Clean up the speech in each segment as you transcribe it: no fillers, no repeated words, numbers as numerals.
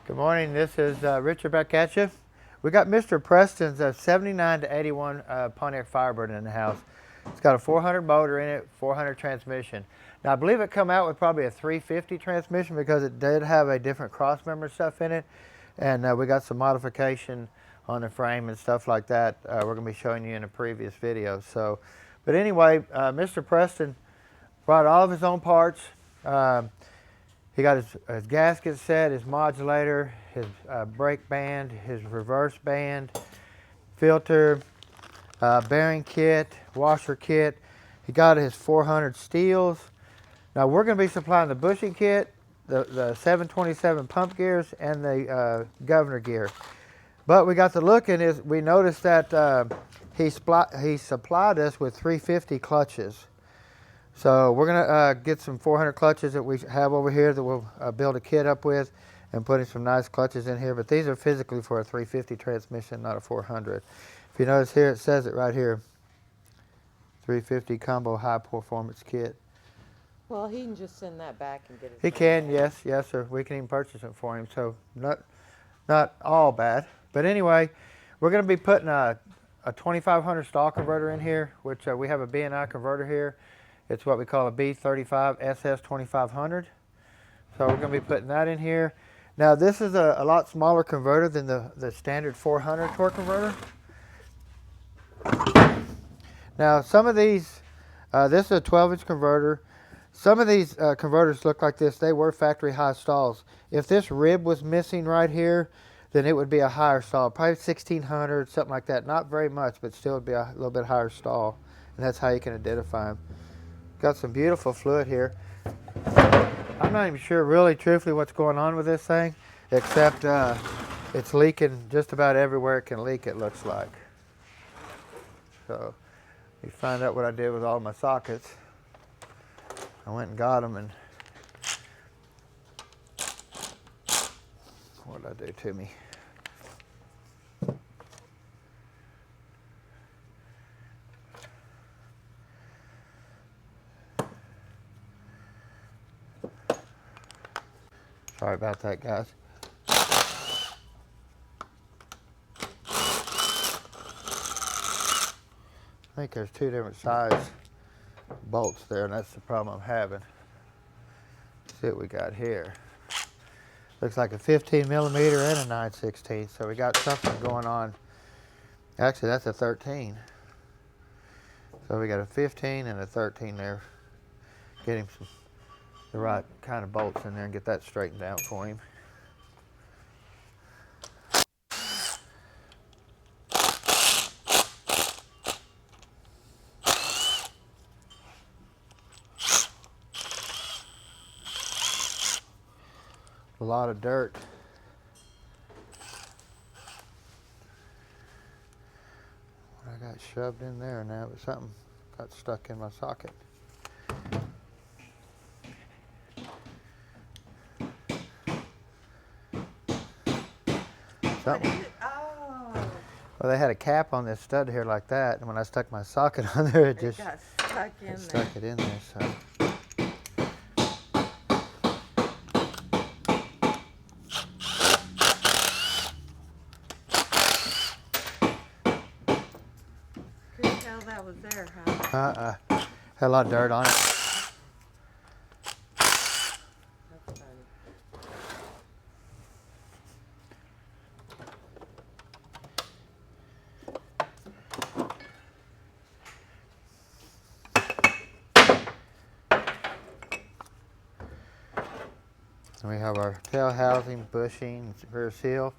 Good morning. This is Richard back at you. We got Mr. Preston's 79 to 81 Pontiac Firebird in the house. It's got a 400 motor in it, 400 transmission. Now I believe it come out with probably a 350 transmission because it did have a different crossmember stuff in it, and we got some modification on the frame and stuff like that. We're going to be showing you in a previous video. So, but anyway, Mr. Preston brought all of his own parts. He got his gasket set, his modulator, his brake band, his reverse band, filter, bearing kit, washer kit. He got his 400 steels. Now we're going to be supplying the bushing kit, the 727 pump gears, and the governor gear. But we got to looking, we noticed that he supplied us with 350 clutches. So we're going to get some 400 clutches that we have over here that we'll build a kit up with and putting some nice clutches in here. But these are physically for a 350 transmission, not a 400. If you notice here, it says it right here. 350 combo high performance kit. Well, he can just send that back and get it. He can, yes, sir. We can even purchase it for him. So not all bad. But anyway, we're going to be putting a 2500 stall converter in here, which we have a B&I converter here. It's what we call a B35 SS 2500. So we're going to be putting that in here. Now this is a lot smaller converter than the standard 400 torque converter. Now some of these, this is a 12-inch converter. Some of these converters look like this. They were factory high stalls. If this rib was missing right here, then it would be a higher stall, probably 1600, something like that. Not very much, but still would be a little bit higher stall. And that's how you can identify them. Got some beautiful fluid here. I'm not even sure really truthfully what's going on with this thing, except it's leaking just about everywhere it can leak, it looks like. So you find out what I did with all my sockets. I went and got them, and what did I do to me? Sorry about that, guys. I think there's two different size bolts there, and that's the problem I'm having. Let's see what we got here. Looks like a 15 millimeter and a 9/16, so we got something going on. Actually, that's a 13. So we got a 15 and a 13 there. Get him the right kind of bolts in there and get that straightened out for him. A lot of dirt. What I got shoved in there now, but something got stuck in my socket. Something. Oh. Well, they had a cap on this stud here like that, and when I stuck my socket on there, it just got stuck in there. Stuck it in there. So. Couldn't tell that was there, huh? Had a lot of dirt on it. That's funny. And we have our tail housing, bushing, rear seal.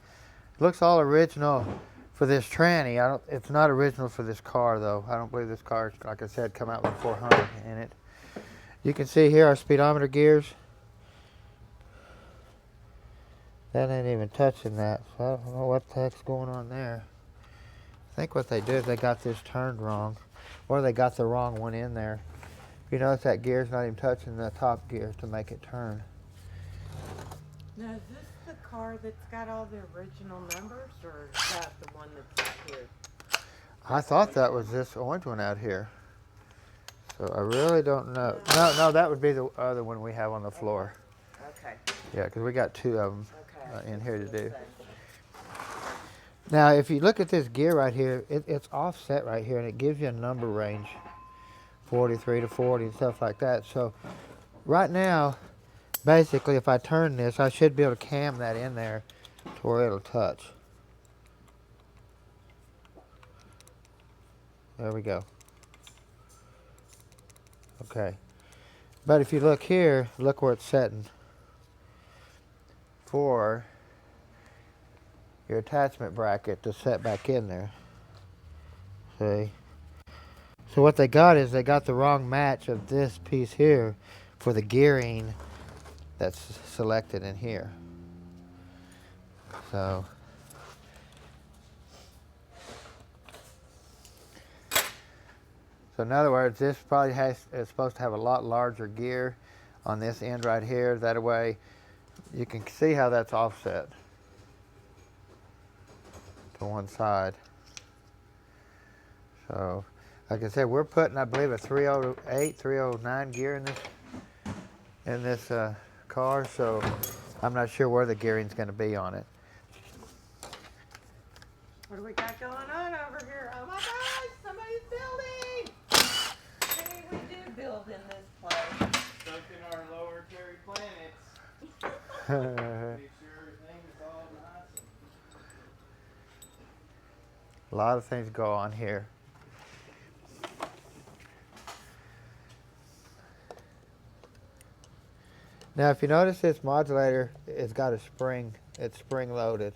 It looks all original for this tranny. It's not original for this car though. I don't believe this car, like I said, come out with 400 in it. You can see here our speedometer gears. That ain't even touching that, so I don't know what the heck's going on there. I think what they did is they got this turned wrong, or they got the wrong one in there. You notice that gear's not even touching the top gear to make it turn. Now, is this the car that's got all the original numbers, or is that the one that's out here? I thought that was this orange one out here. So I really don't know. No, that would be the other one we have on the floor. Okay. Yeah, because we got two of them. in here to do. Now, if you look at this gear right here, it's offset right here, and it gives you a number range, 43 to 40 and stuff like that. So right now, basically, if I turn this, I should be able to cam that in there to where it'll touch. There we go. Okay. But if you look here, look where it's setting for your attachment bracket to set back in there. See? So what they got is they got the wrong match of this piece here for the gearing that's selected in here. So in other words, this probably is supposed to have a lot larger gear on this end right here. That way you can see how that's offset to one side. So like I said, we're putting, I believe, a 308, 309 gear in this car, so I'm not sure where the gearing's going to be on it. What do we got going on over here? Oh my gosh, somebody's building! Hey, we do build in this place. Stuck in our lower Terry planets. Make sure everything is all nice. A lot of things go on here. Now, if you notice this modulator, it's got a spring. It's spring loaded.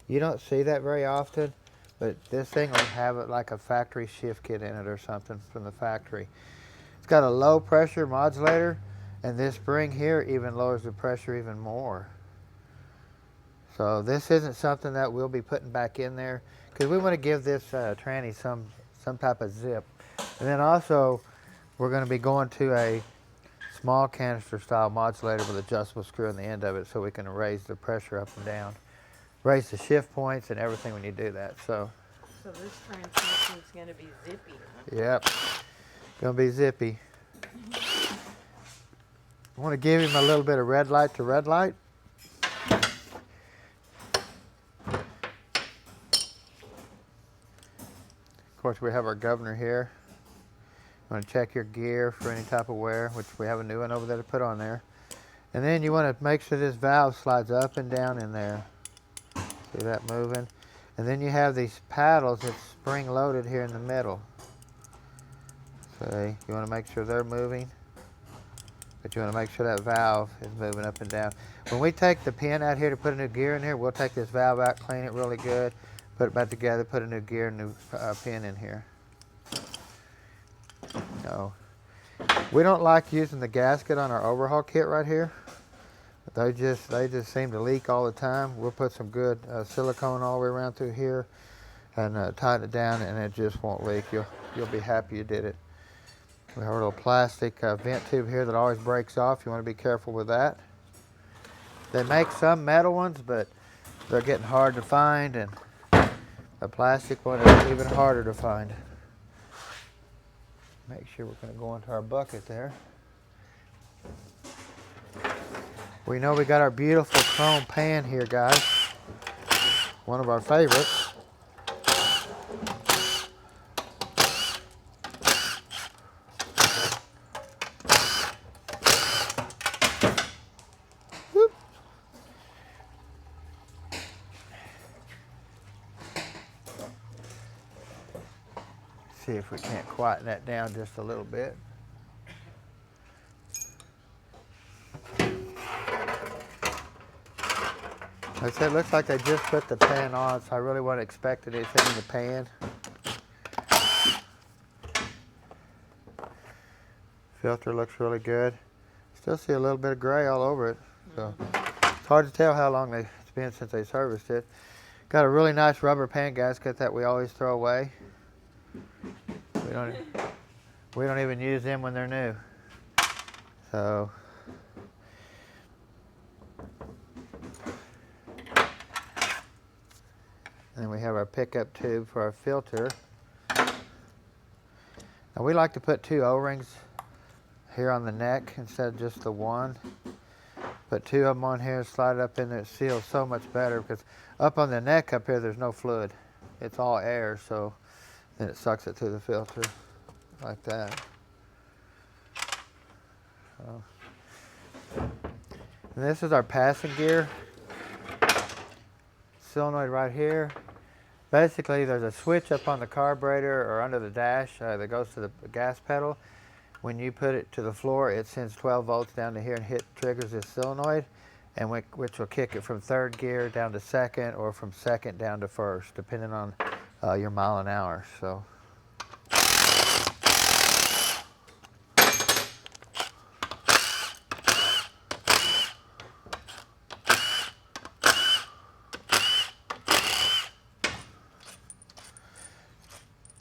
You don't see that very often, but this thing will have it like a factory shift kit in it or something from the factory. It's got a low pressure modulator, and this spring here even lowers the pressure even more. So this isn't something that we'll be putting back in there, because we want to give this tranny some type of zip. And then also, we're going to be going to a small canister style modulator with adjustable screw in the end of it, so we can raise the pressure up and down, raise the shift points and everything when you do that. So this transmission's going to be zippy, huh? yep, gonna be zippy. I want to give him a little bit of red light to red light. Of course, we have our governor here. You want to check your gear for any type of wear, which we have a new one over there to put on there. And then you want to make sure this valve slides up and down in there. See that moving? And then you have these paddles that's spring loaded here in the middle. See, you want to make sure they're moving, but you want to make sure that valve is moving up and down. When we take the pin out here to put a new gear in here, we'll take this valve out, clean it really good, put it back together, put a new gear, new pin in here. No, we don't like using the gasket on our overhaul kit right here. They just seem to leak all the time. We'll put some good silicone all the way around through here and tighten it down, and it just won't leak. You'll be happy you did it. We have a little plastic vent tube here that always breaks off. You want to be careful with that. They make some metal ones, but they're getting hard to find, and the plastic one is even harder to find. Make sure we're going to go into our bucket there. We know we got our beautiful chrome pan here, guys. One of our favorites. Whoop. See if we can't quieten that down just a little bit. Like I said, it looks like they just put the pan on, so I really wasn't expecting anything in the pan. Filter looks really good. Still see a little bit of gray all over it, so it's hard to tell how long it's been since they serviced it. Got a really nice rubber pan gasket that we always throw away. We don't even use them when they're new. So and we have our pickup tube for our filter. Now we like to put 2 O-rings here on the neck instead of just the one. Put 2 of them on here, slide it up in there. It seals so much better because up on the neck up here, there's no fluid. It's all air, so then it sucks it through the filter like that. So. And this is our passing gear. Solenoid right here. Basically, there's a switch up on the carburetor or under the dash that goes to the gas pedal. When you put it to the floor, it sends 12 volts down to here and triggers this solenoid, and which will kick it from 3rd gear down to 2nd or from 2nd down to 1st, depending on your mile an hour. So.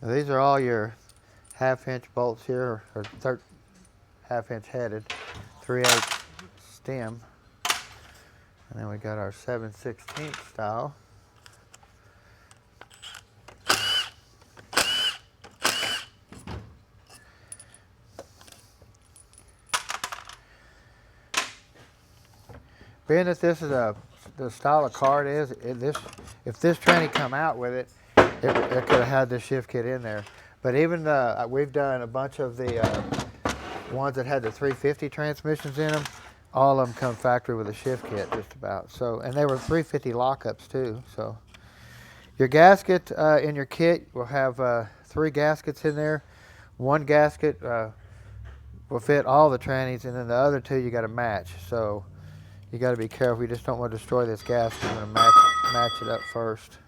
Now these are all your 1/2 inch bolts here, or 1/2 inch headed, 3/8 stem. And then we got our 7/16 style. Being that this is the style of car it is, if this tranny come out with it, it could have had this shift kit in there. But even we've done a bunch of the ones that had the 350 transmissions in them. All of them come factory with a shift kit, just about. So, and they were 350 lockups too. So, your gasket in your kit will have 3 gaskets in there. 1 gasket will fit all the trannies, and then the other 2 you got to match. So, you got to be careful. You just don't want to destroy this gasket. You're going to match it up first.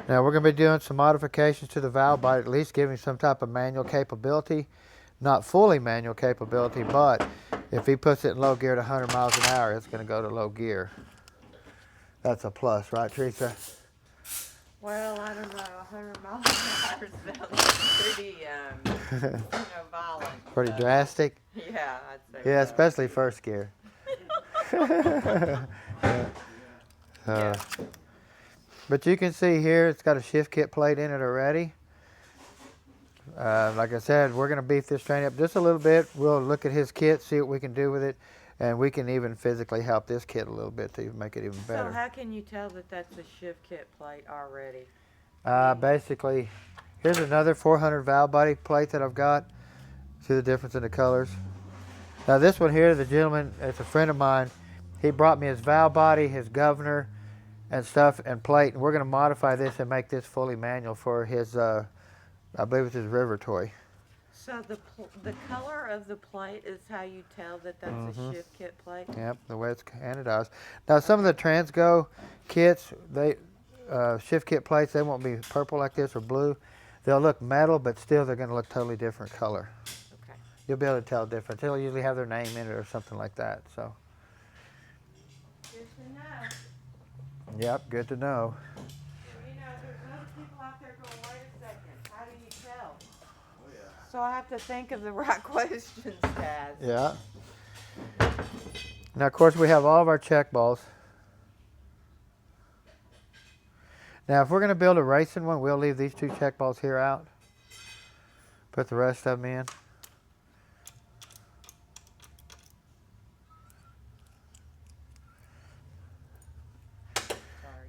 Now we're going to be doing some modifications to the valve body, at least giving some type of manual capability. Not fully manual capability, but if he puts it in low gear at 100 miles an hour, it's going to go to low gear. That's a plus, right, Teresa? Well, I don't know. 100 miles an hour sounds pretty, violent. Pretty drastic? Yeah, I'd say Yeah, so. especially 1st gear. Yeah. But you can see here, it's got a shift kit plate in it already. Like I said, we're going to beef this train up just a little bit. We'll look at his kit, see what we can do with it, and we can even physically help this kit a little bit to make it even better. So how can you tell that that's a shift kit plate already? Basically, here's another 400 valve body plate that I've got. See the difference in the colors? Now this one here, the gentleman, it's a friend of mine. He brought me his valve body, his governor, and stuff, and plate, and we're going to modify this and make this fully manual for his, I believe it's his river toy. So the color of the plate is how you tell that that's a shift kit plate? Yep, the way it's anodized. Now some of the Transgo kits, they shift kit plates, they won't be purple like this or blue. They'll look metal, but still they're going to look totally different color. Okay. You'll be able to tell the difference. They'll usually have their name in it or something like that. So. Good to know. Yep, good to know. You know, there's other people out there going, wait a second, how do you tell? Oh, yeah. So I have to think of the right questions to ask. Yeah. Now, of course, we have all of our check balls. Now, if we're going to build a racing one, we'll leave these 2 check balls here out. Put the rest of them in.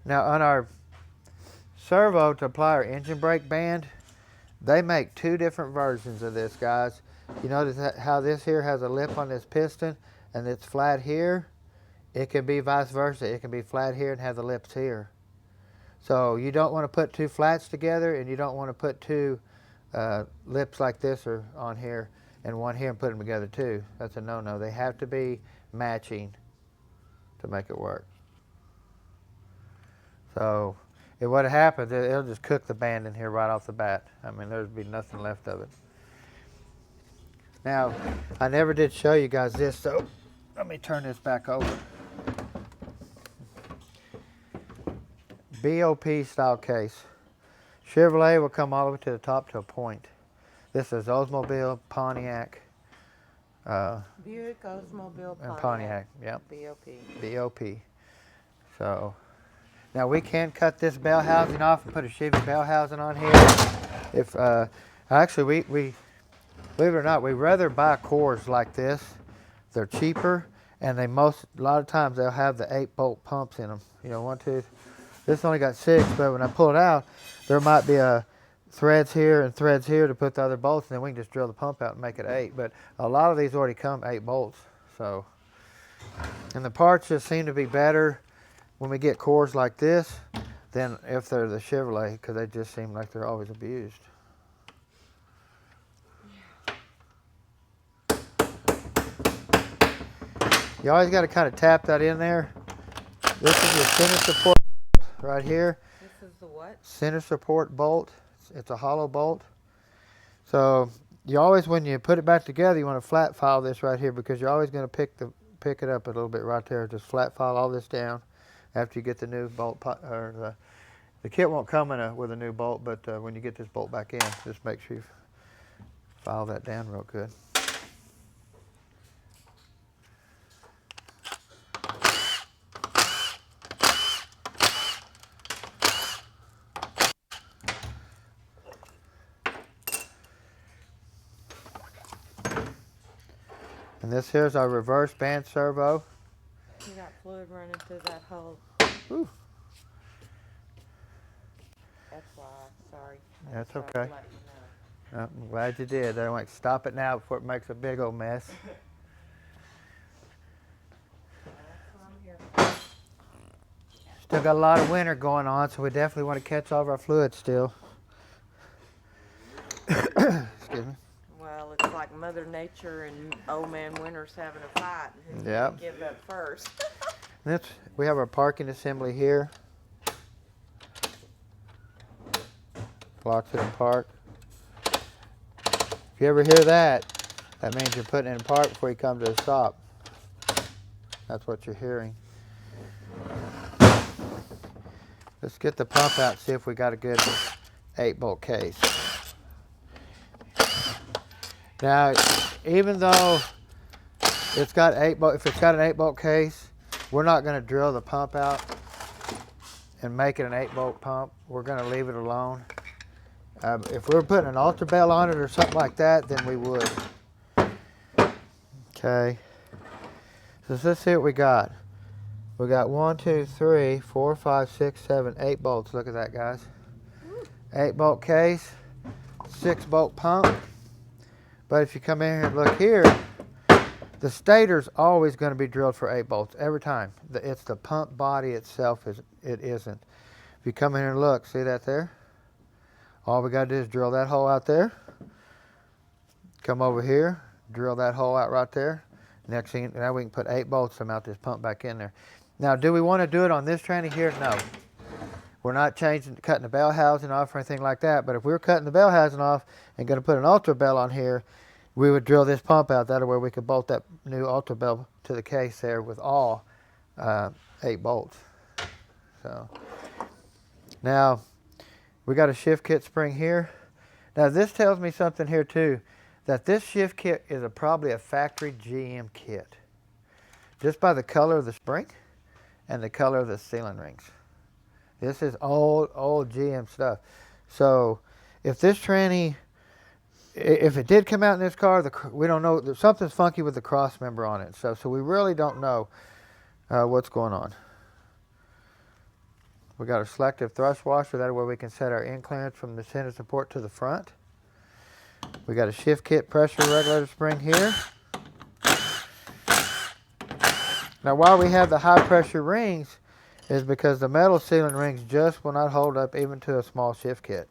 Now on our servo to apply our engine brake band, they make 2 different versions of this, guys. You notice how this here has a lip on this piston and it's flat here? It can be vice versa. It can be flat here and have the lips here. So you don't want to put 2 flats together, and you don't want to put 2 lips like this or on here and one here and put them together too. That's a no-no. They have to be matching to make it work. So what happens, it'll just cook the band in here right off the bat. I mean, there'd be nothing left of it. Now, I never did show you guys this, so let me turn this back over. BOP style case. Chevrolet will come all the way to the top to a point. This is Oldsmobile, Pontiac. Buick, Oldsmobile, And Pontiac, yep. BOP. BOP. So, now we can cut this bell housing off and put a Chevy bell housing on here. If actually we believe it or not, we rather buy cores like this They're cheaper, and a lot of times they'll have the 8-bolt pumps in them. You know, 1, 2. This only got 6, but when I pull it out, there might be threads here and threads here to put the other bolts, and then we can just drill the pump out and make it 8. But a lot of these already come 8 bolts. So, and the parts just seem to be better when we get cores like this than if they're the Chevrolet, because they just seem like they're always abused. You always got to kind of tap that in there. This is your center support right here. This is the what? Center support bolt. It's a hollow bolt. So you always, when you put it back together, you want to flat file this right here, because you're always going to pick it up a little bit right there. Just flat file all this down after you get the new bolt, or the kit won't come with a new bolt, but when you get this bolt back in, just make sure you file that down real good. And this here's our reverse band servo. You got fluid running through that hole. Ooh. That's why. Sorry. That's Sorry to okay. let you know. I'm glad you did. They went, stop it now before it makes a big old mess. That's what I'm here for. Still got a lot of winter going on, so we definitely want to catch all of our fluids still. Excuse me. Well, it's like Mother Nature and Old Man Winter's having a fight. Who's Yep. gonna give up first? We have our parking assembly here. Blocks it in park. If you ever hear that, that means you're putting it in park before you come to a stop. That's what you're hearing. Let's get the pump out and see if we got a good 8-bolt case. Now, even though it's got if it's got an 8-bolt case, we're not going to drill the pump out and make it an 8-bolt pump. We're going to leave it alone. If we were putting an altar bell on it or something like that, then we would. Okay. So let's see what we got. We got 1, 2, 3, 4, 5, 6, 7, 8 bolts. Look at that, guys. 8-bolt case, 6-bolt pump. But if you come in here and look here, the stator's always going to be drilled for 8 bolts every time. It's the pump body itself it isn't. If you come in here and look, see that there? All we got to do is drill that hole out there. Come over here, drill that hole out right there. Next thing, now we can put 8 bolts to mount this pump back in there. Now, do we want to do it on this tranny here? No. We're not cutting the bell housing off or anything like that. But if we were cutting the bell housing off and going to put an altar bell on here, we would drill this pump out. That way we could bolt that new altar bell to the case there with all 8 bolts. So now we got a shift kit spring here. Now this tells me something here too, that this shift kit is probably a factory GM kit, just by the color of the spring and the color of the sealing rings. This is old GM stuff. So if this tranny, if it did come out in this car, we don't know. Something's funky with the cross member on it and stuff. So we really don't know what's going on. We got a selective thrust washer. That way we can set our in clearance from the center support to the front. We got a shift kit pressure regulator spring here. Now why we have the high pressure rings is because the metal sealing rings just will not hold up even to a small shift kit.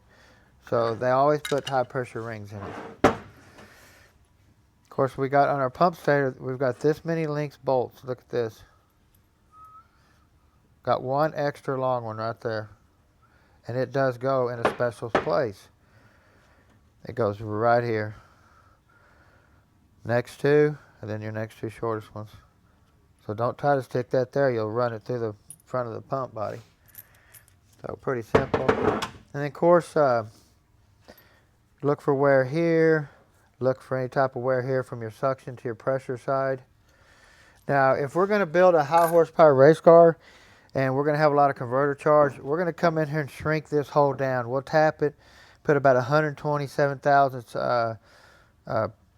So they always put high pressure rings in it. Of course, we got on our pump stator, we've got this many links bolts. Look at this. Got one extra long one right there. And it does go in a special place. It goes right here. Next two, and then your next 2 shortest ones. So don't try to stick that there. You'll run it through the front of the pump body. So pretty simple. And then of course, look for wear here. Look for any type of wear here from your suction to your pressure side. Now, if we're going to build a high horsepower race car and we're going to have a lot of converter charge, we're going to come in here and shrink this hole down. We'll tap it, put about 127 thousandths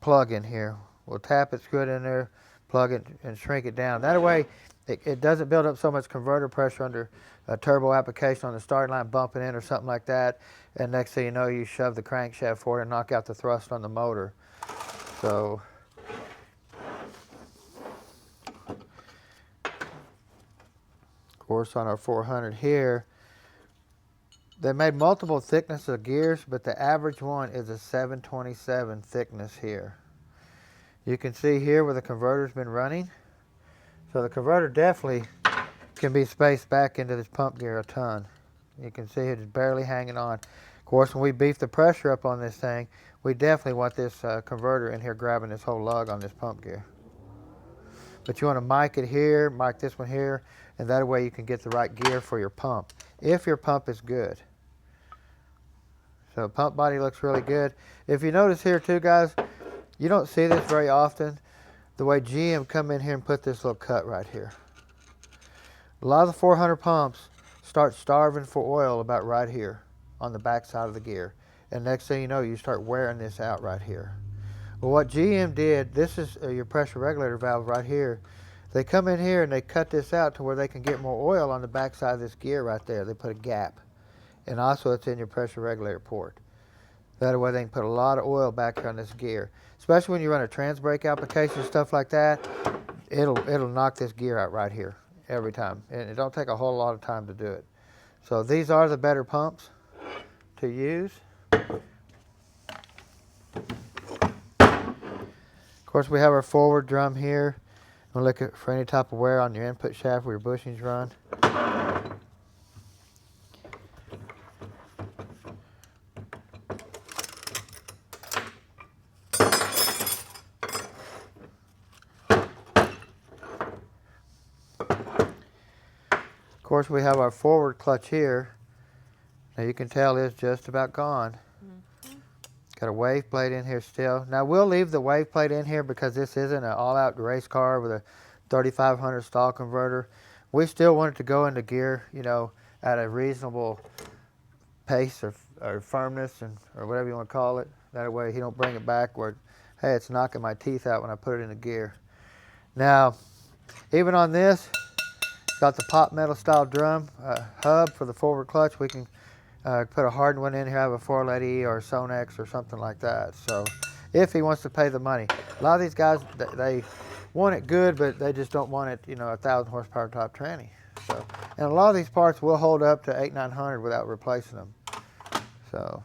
plug in here. We'll tap it, screw it in there, plug it and shrink it down. That way it doesn't build up so much converter pressure under a turbo application on the starting line bumping in or something like that. And next thing you know, you shove the crankshaft forward and knock out the thrust on the motor. So of course on our 400 here, they made multiple thickness of gears, but the average one is a 727 thickness here. You can see here where the converter's been running. So the converter definitely can be spaced back into this pump gear a ton. You can see it's barely hanging on. Of course, when we beef the pressure up on this thing, we definitely want this converter in here grabbing this whole lug on this pump gear. But you want to mic it here, mic this one here, and that way you can get the right gear for your pump, if your pump is good. So pump body looks really good. If you notice here too, guys, you don't see this very often, the way GM come in here and put this little cut right here. A lot of the 400 pumps start starving for oil about right here on the back side of the gear. And next thing you know, you start wearing this out right here. Well, what GM did, this is your pressure regulator valve right here. They come in here and they cut this out to where they can get more oil on the back side of this gear right there. They put a gap. And also it's in your pressure regulator port. That way they can put a lot of oil back here on this gear. Especially when you run a trans brake application, stuff like that, it'll knock this gear out right here every time. And it don't take a whole lot of time to do it. So these are the better pumps to use. Of course, we have our forward drum here. We'll look at for any type of wear on your input shaft where your bushings run. Of course, we have our forward clutch here. Now you can tell it's just about gone. Got a wave plate in here still. Now we'll leave the wave plate in here because this isn't an all-out race car with a 3500 stall converter. We still want it to go into gear, you know, at a reasonable pace or firmness or whatever you want to call it. That way he don't bring it backward. Hey, it's knocking my teeth out when I put it in the gear. Now, even on this, got the pop metal style drum hub for the forward clutch. We can put a hardened one in here, have a 480 or a Sonex or something like that. So if he wants to pay the money. A lot of these guys, they want it good, but they just don't want it, you know, 1,000 horsepower top tranny. So, and a lot of these parts will hold up to 8,900 without replacing them. So.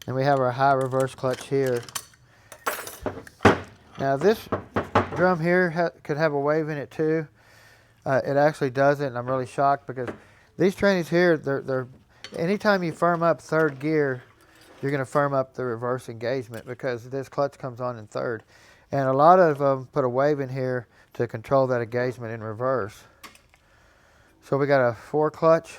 And we have our high reverse clutch here. Now this drum here could have a wave in it too. It actually doesn't, and I'm really shocked because these trannies here, they're anytime you firm up third gear, you're going to firm up the reverse engagement because this clutch comes on in third. And a lot of them put a wave in here to control that engagement in reverse. So we got a 4 clutch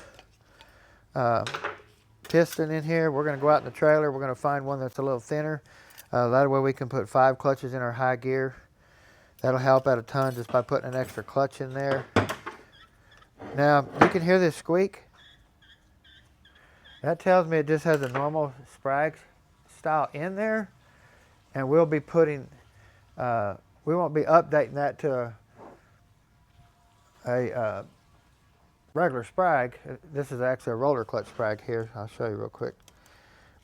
piston in here. We're going to go out in the trailer. We're going to find one that's a little thinner. That way we can put 5 clutches in our high gear. That'll help out a ton just by putting an extra clutch in there. Now, you can hear this squeak. That tells me it just has a normal Sprite style in there. And we'll be putting, we won't be updating that to a regular Sprite. This is actually a roller clutch Sprite here. I'll show you real quick.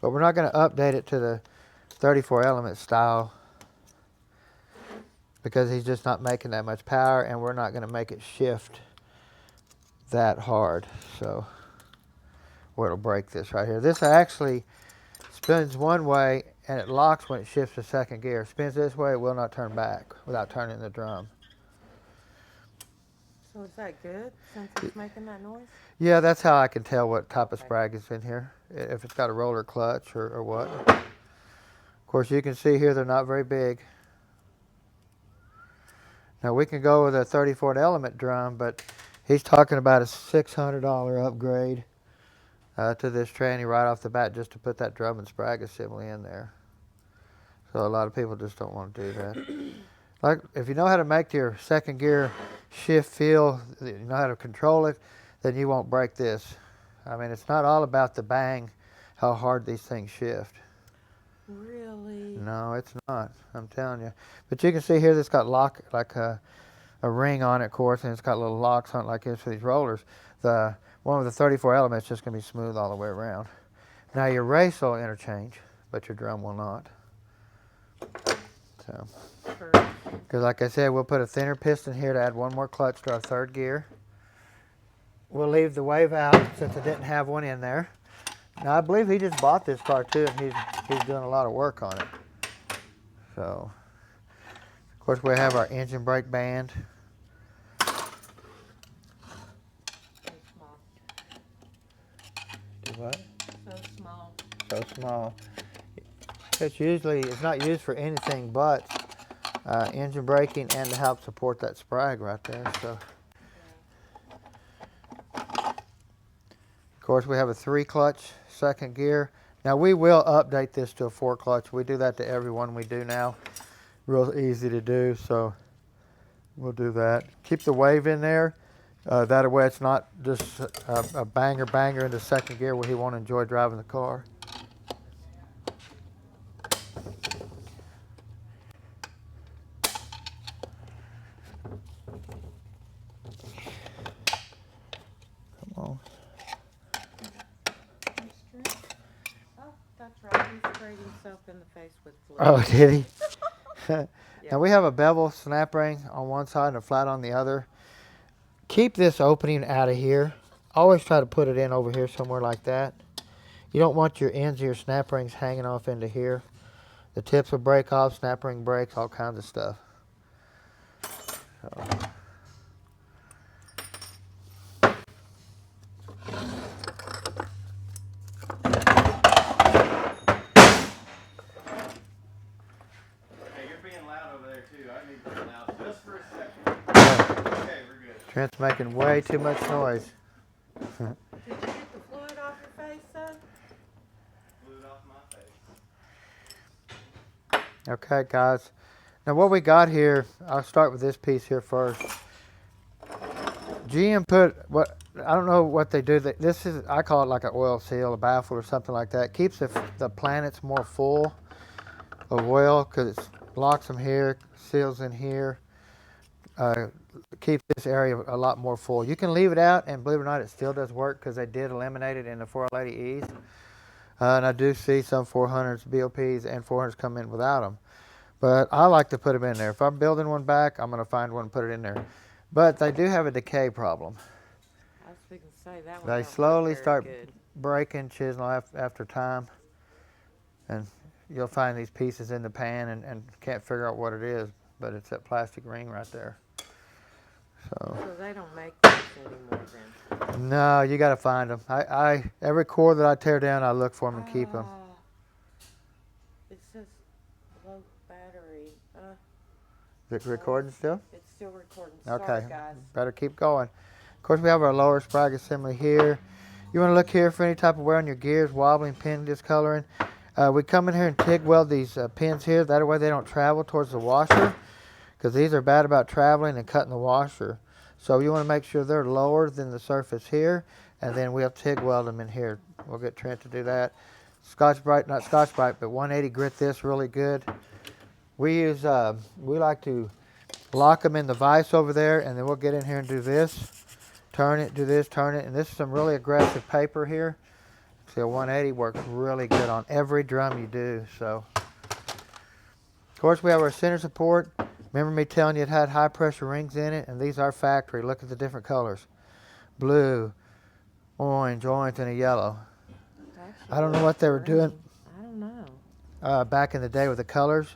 But we're not going to update it to the 34 element style because he's just not making that much power, and we're not going to make it shift that hard. So, where it'll break this right here. This actually spins one way and it locks when it shifts to second gear. Spins this way, it will not turn back without turning the drum. So is that good since it's making that noise? Yeah, that's how I can tell what type of Sprite is in here. If it's got a roller clutch or what. Of course, you can see here they're not very big. Now we can go with a 34 element drum, but he's talking about a $600 upgrade to this tranny right off the bat just to put that drum and Sprite assembly in there. So a lot of people just don't want to do that. Like if you know how to make your second gear shift feel, you know how to control it, then you won't break this. I mean, it's not all about the bang, how hard these things shift. Really? No, it's not. I'm telling you. But you can see here, this got lock like a ring on it, of course, and it's got little locks on it like this for these rollers. The one with the 34 elements is just going to be smooth all the way around. Now your race will interchange, but your drum will not. So, because like I said, we'll put a thinner piston here to add one more clutch to our third gear. We'll leave the wave out since I didn't have one in there. Now I believe he just bought this car too, and he's doing a lot of work on it. So, of course, we have our engine brake band. So small. Do what? So small. So small. It's not used for anything but engine braking and to help support that sprag right there. So, of course, we have a 3-clutch second gear. Now we will update this to a 4-clutch. We do that to every one we do now. Real easy to do, so we'll do that. Keep the wave in there. That way it's not just a banger into second gear where he won't enjoy driving the car. Come on. Oh, that's right. He sprayed himself in the face with fluid. Oh, did he? Yeah. Now we have a bevel snap ring on one side and a flat on the other. Keep this opening out of here. Always try to put it in over here somewhere like that. You don't want your ends of your snap rings hanging off into here. The tips will break off, snap ring breaks, all kinds of stuff. So. Hey, you're being loud over there too. I need to be loud just for a second. Okay, we're good. Trent's making way too much noise. Did you get the fluid off your face, son? Fluid off my face. Okay, guys. Now what we got here, I'll start with this piece here first. GM put what I don't know what they do. This is, I call it like an oil seal, a baffle or something like that. Keeps the planets more full of oil because it locks them here, seals in here. Keeps this area a lot more full. You can leave it out, and believe it or not, it still does work because they did eliminate it in the 480Es. And I do see some 400s, BOPs, and 400s come in without them. But I like to put them in there. If I'm building one back, I'm going to find one and put it in there. But they do have a decay problem. I was thinking to say that one. They don't slowly look very start good. breaking, chiseling after time. And you'll find these pieces in the pan and can't figure out what it is. But it's that plastic ring right there. So they don't make those anymore then. no, you got to find them. Every core that I tear down, I look for them and keep them. It says low battery. Is it recording still? It's still recording. Okay, Sorry, guys. better keep going. Of course, we have our lower sprag assembly here. You want to look here for any type of wear on your gears, wobbling, pin discoloring. We come in here and TIG weld these pins here. That way they don't travel towards the washer, because these are bad about traveling and cutting the washer. So you want to make sure they're lower than the surface here, and then we'll TIG weld them in here. We'll get Trent to do that. Scotch-Brite, not Scotch-Brite, but 180 grit this really good. We like to lock them in the vise over there, and then we'll get in here and do this. Turn it, do this, turn it, and this is some really aggressive paper here. See, a 180 works really good on every drum you do. So, of course, we have our center support. Remember me telling you it had high pressure rings in it, and these are factory. Look at the different colors. Blue, orange, and a yellow. I don't know what they were doing I don't know. back in the day with the colors,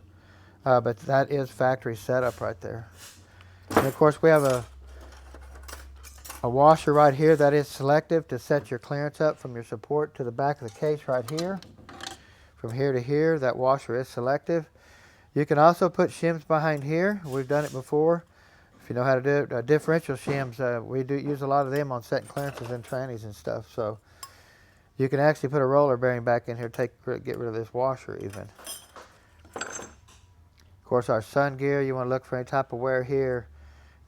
but that is factory setup right there. And of course, we have a washer right here that is selective to set your clearance up from your support to the back of the case right here. From here to here, that washer is selective. You can also put shims behind here. We've done it before. If you know how to do it, differential shims, we do use a lot of them on setting clearances and trannies and stuff. So you can actually put a roller bearing back in here, get rid of this washer even. Of course, our sun gear, you want to look for any type of wear here.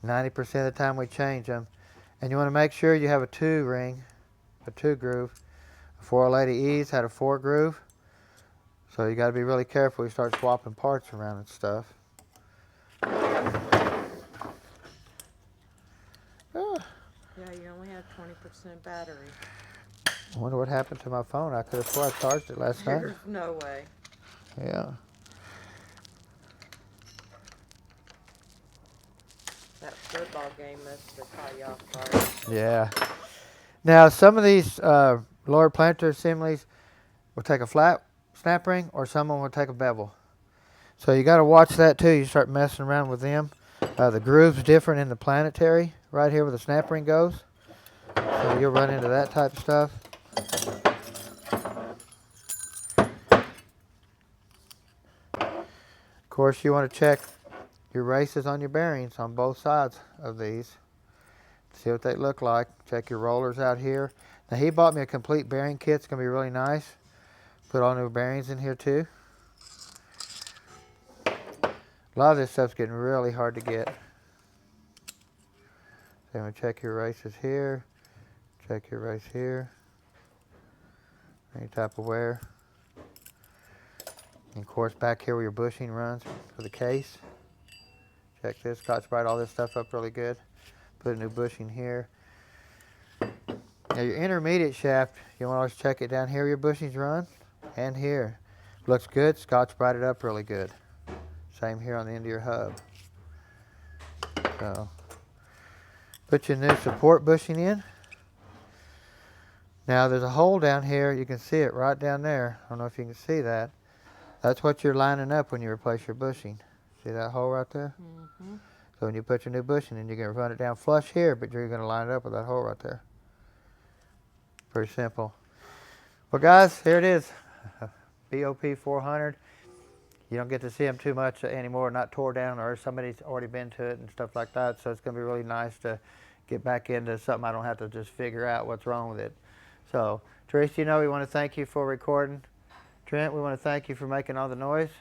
90% of the time we change them. And you want to make sure you have a 2 ring, a 2 groove. 480Es had a 4 groove. So you got to be really careful. You start swapping parts around and stuff. Yeah, you only have 20% battery. I wonder what happened to my phone. I could have swore I charged it last night. There's no way. Yeah. That football game must have caught you off guard. Yeah. Now, some of these lower planter assemblies will take a flat snap ring, or some of them will take a bevel. So you got to watch that too. You start messing around with them. The groove's different in the planetary, right here where the snap ring goes. So you'll run into that type of stuff. Of course, you want to check your races on your bearings on both sides of these. See what they look like. Check your rollers out here. Now he bought me a complete bearing kit. It's going to be really nice. Put all new bearings in here too. A lot of this stuff's getting really hard to get. So I'm going to check your races here. Check your race here. Any type of wear. And of course back here where your bushing runs for the case. Check this. Scotch Brite all this stuff up really good. Put a new bushing here. Now your intermediate shaft, you want to always check it down here where your bushings run and here. Looks good, Scotch Brite it up really good. Same here on the end of your hub. So put your new support bushing in. Now there's a hole down here, you can see it right down there. I don't know if you can see that. That's what you're lining up when you replace your bushing. See that hole right there? Mm-hmm. So when you put your new bushing in, you're going to run it down flush here, but you're going to line it up with that hole right there. Pretty simple. Well guys, here it is. BOP 400. You don't get to see them too much anymore, not tore down, or somebody's already been to it and stuff like that. So it's going to be really nice to get back into something I don't have to just figure out what's wrong with it. So Teresa, we want to thank you for recording. Trent, we want to thank you for making all the noise.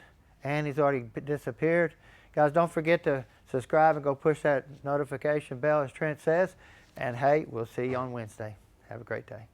Annie's already disappeared. Guys, don't forget to subscribe and go push that notification bell as Trent says. And hey, we'll see you on Wednesday. Have a great day.